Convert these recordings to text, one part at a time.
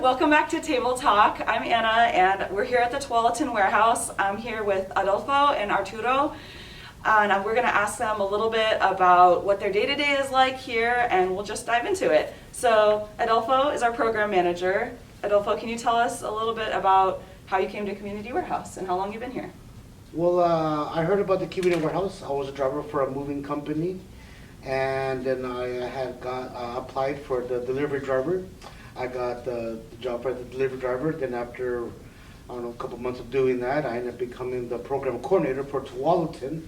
welcome back to Table Talk. I'm Anna, and we're here at the Tualatin Warehouse. I'm here with Adolfo and Arturo, and we're going to ask them a little bit about what their day-to-day is like here, and we'll just dive into it. So Adolfo is our program manager. Adolfo, can you tell us a little bit about how you came to Community Warehouse and how long you've been here? Well, I heard about the Community Warehouse. I was a driver for a moving company, and then I had applied for the delivery driver. I got the job as the delivery driver. Then after, I don't know, a couple months of doing that, I ended up becoming the program coordinator for Tualatin.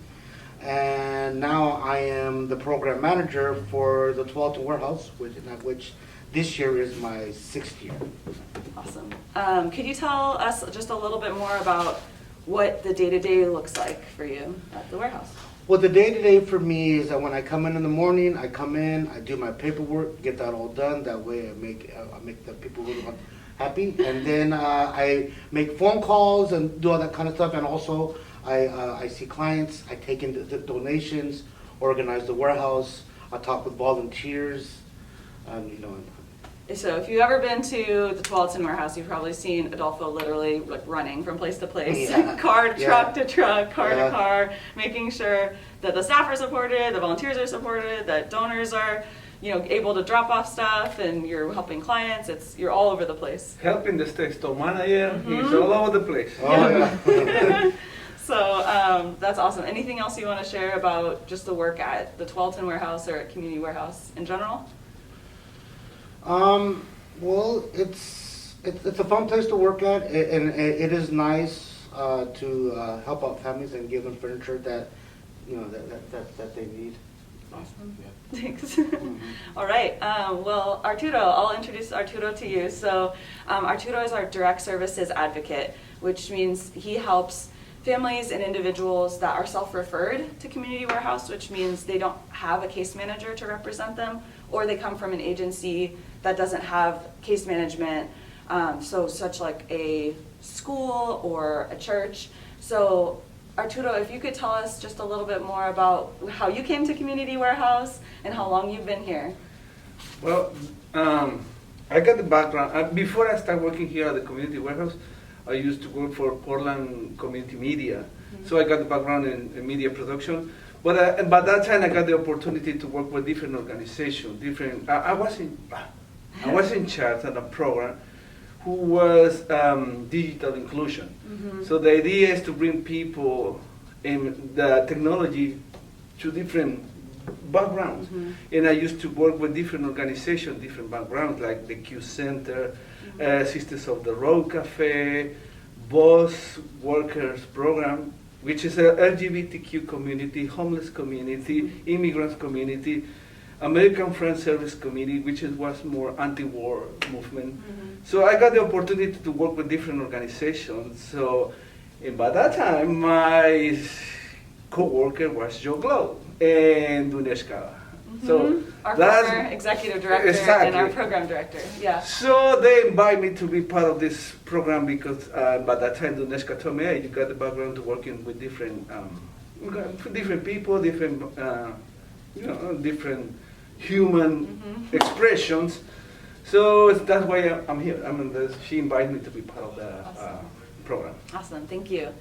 And now I am the program manager for the Tualatin Warehouse, which this year is my 6th year. Awesome. Could you tell us just a little bit more about what the day-to-day looks like for you at the warehouse? Well, the day-to-day for me is that when I come in the morning, I come in, I do my paperwork, get that all done. That way I make the people who are happy. And then I make phone calls and do all that kind of stuff. And also I see clients, I take in the donations, organize the warehouse, I talk with volunteers, So if you've ever been to the Tualatin Warehouse, you've probably seen Adolfo literally like running from place to place, car to truck to truck, car to car, making sure that the staff are supported, the volunteers are supported, that donors are, able to drop off stuff, and you're helping clients. You're all over the place. Helping the store manager, he's all over the place. Oh, yeah. So that's awesome. Anything else you want to share about just the work at the Tualatin Warehouse or at Community Warehouse in general? Well, it's a fun place to work at, and it is nice to help out families and give them furniture that that they need. Awesome. Yeah. Thanks. All right. Well, Arturo, I'll introduce Arturo to you. So Arturo is our direct services advocate, which means he helps families and individuals that are self-referred to Community Warehouse, which means they don't have a case manager to represent them, or they come from an agency that doesn't have case management, so such like a school or a church. So Arturo, if you could tell us just a little bit more about how you came to Community Warehouse and how long you've been here. Well, I got the background. Before I started working here at the Community Warehouse, I used to work for Portland Community Media. Mm-hmm. So I got the background in media production. But by that time, I got the opportunity to work with different organizations. I was in charge of a program who was digital inclusion. Mm-hmm. So the idea is to bring people in the technology to different backgrounds. Mm-hmm. And I used to work with different organizations, different backgrounds, like the Q Center, Sisters of the Road Cafe, Boss Workers Program, which is a LGBTQ community, homeless community, immigrants community, American Friends Service Committee, which was more anti-war movement. Mm-hmm. So I got the opportunity to work with different organizations. So, and by that time, my co-worker was Joe Glow and Duneshka. Mm-hmm. So our former executive director and our program director. Yeah. So they invited me to be part of this program because by that time Duneshka told me, hey, you got the background to working with different people, different different human expressions. So that's why I'm here. She invited me to be part of the program. Awesome, thank you.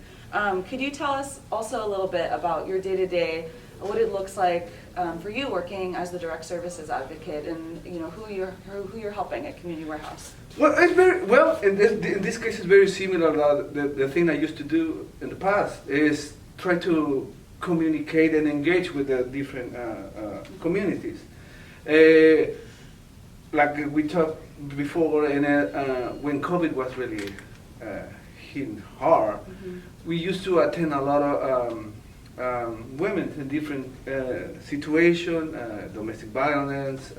Could you tell us also a little bit about your day-to-day, what it looks like for you working as the direct services advocate, and who you're helping at Community Warehouse? Well, it's in this case it's very similar to the thing I used to do in the past is try to communicate and engage with the different communities. Like we talked before, when COVID was really hitting hard, we used to attend a lot of women in different situations, domestic violence,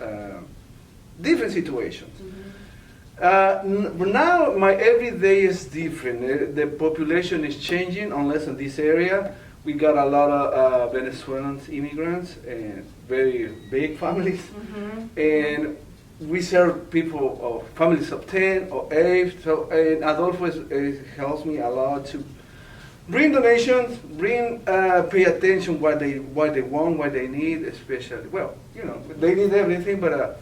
different situations. Now my everyday is different. The population is changing, unless in this area. We got a lot of Venezuelan immigrants and very big families. And we serve people of families of 10 or 8. So, and Adolfo helps me a lot to bring donations, pay attention what they want, what they need, especially. Well, they need everything, but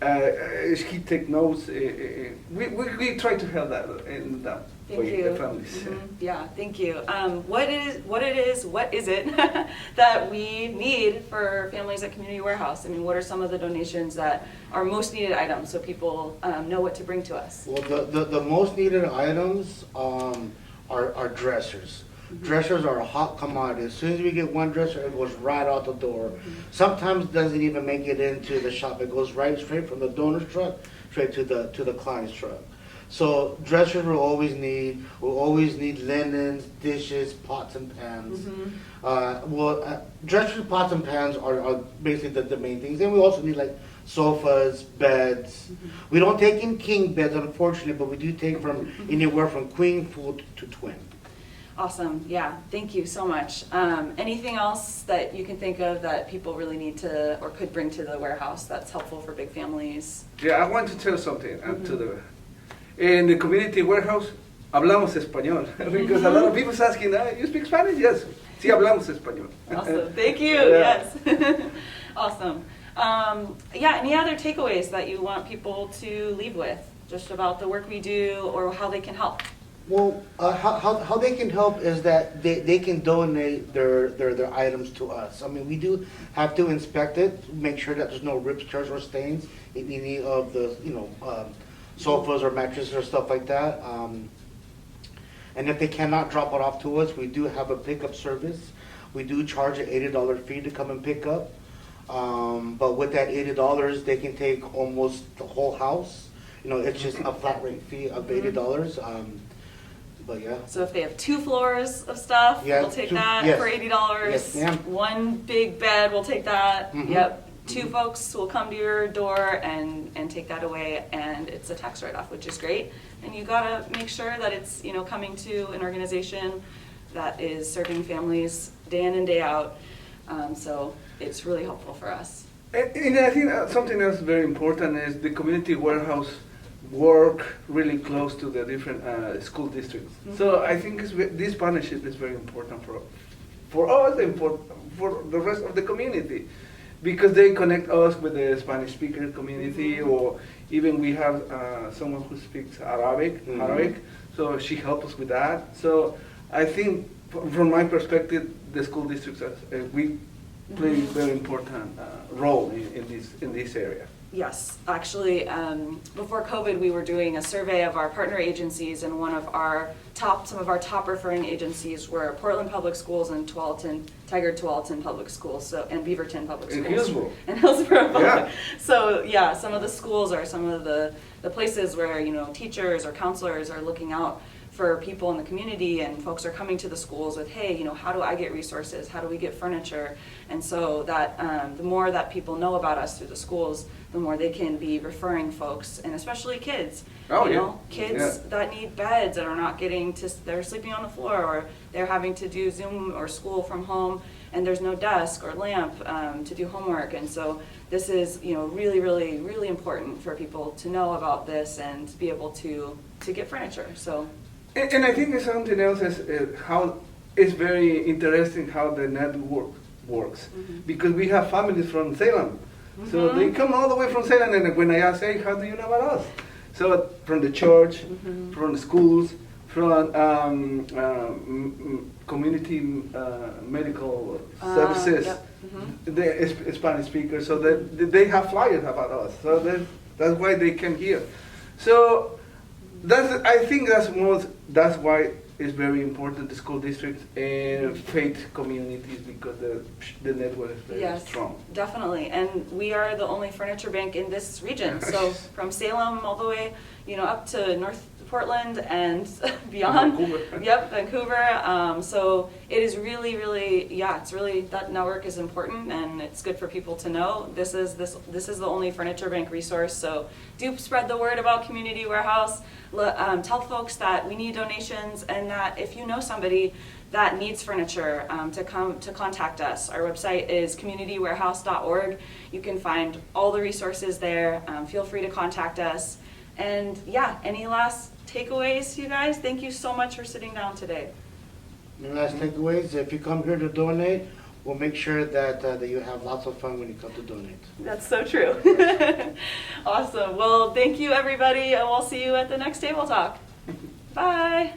he take notes. We try to help that in that Thank way, you. the families. Yeah, thank you. What is it that we need for families at Community Warehouse? I mean, what are some of the donations that are most needed items so people know what to bring to us? Well, the most needed items are dressers. Dressers are a hot commodity. As soon as we get one dresser, it goes right out the door. Sometimes doesn't even make it into the shop. It goes right straight from the donor's truck straight to the client's truck. So dressers we'll always need. We'll always need linens, dishes, pots and pans. Dressers, pots and pans are basically the main things. Then we also need like sofas, beds. We don't take in king beds, unfortunately, but we do take from anywhere from queen, full to twin. Awesome. Yeah. Thank you so much. Anything else that you can think of that people really need to or could bring to the warehouse that's helpful for big families? Yeah, I want to tell something in the community warehouse. Hablamos español because a lot of people asking, "You speak Spanish?" Yes, sí hablamos español. Awesome. Thank you. Yeah. Yes. Awesome. Yeah. Any other takeaways that you want people to leave with, just about the work we do or how they can help? Well, how they can help is that they can donate their items to us. I mean, we do have to inspect it, make sure that there's no rips, tears, or stains in any of the sofas or mattresses or stuff like that. And if they cannot drop it off to us, we do have a pickup service. We do charge an $80 fee to come and pick up. But with that $80, they can take almost the whole house. It's just a flat rate fee of $80. But yeah. So if they have 2 floors of stuff, we'll take that yes. for $80. Yes, ma'am. 1 big bed, we'll take that. Mhm. Yep. 2 folks will come to your door and take that away, and it's a tax write-off, which is great. And you gotta make sure that it's coming to an organization that is serving families day in and day out. So it's really helpful for us. And I think something else very important is the community warehouse work really close to the different school districts. So I think this partnership is very important for us and for the rest of the community, because they connect us with the Spanish speaker community, or even we have someone who speaks Arabic, so she helps us with that. So I think from my perspective, the school districts we play a very important role in this area. Yes, actually, before COVID, we were doing a survey of our partner agencies, and some of our top referring agencies were Portland Public Schools and Tigard Tualatin Public Schools, and Beaverton Public Schools. And Hillsborough Public. Yeah. So yeah, some of the schools are some of the places where teachers or counselors are looking out for people in the community, and folks are coming to the schools with, hey, how do I get resources? How do we get furniture? And so that the more that people know about us through the schools, the more they can be referring folks, and especially kids. Kids that need beds that are not they're sleeping on the floor, or they're having to do Zoom or school from home, and there's no desk or lamp to do homework. And so this is really, really, really important for people to know about this and to be able to get furniture. So. And I think something else is how it's very interesting how the network works, because we have families from Salem. So they come all the way from Salem, and when I ask, hey, how do you know about us? So from the church, from the schools, from community medical services, the Spanish speakers, so that they have flyers about us. So that's why they came here. So I think that's why it's very important, the school districts and faith communities, because the network is very strong. Definitely, and we are the only furniture bank in this region. So from Salem all the way, up to North Portland and beyond. Vancouver. Yep, Vancouver. So it is really, really, that network is important, and it's good for people to know. This is the only furniture bank resource. So do spread the word about Community Warehouse. Tell folks that we need donations, and that if you know somebody that needs furniture, to contact us. Our website is communitywarehouse.org. You can find all the resources there. Feel free to contact us. And any last takeaways, you guys? Thank you so much for sitting down today. Any last takeaways? If you come here to donate, we'll make sure that you have lots of fun when you come to donate. That's so true. Awesome. Well, thank you, everybody, and we'll see you at the next table talk. Bye.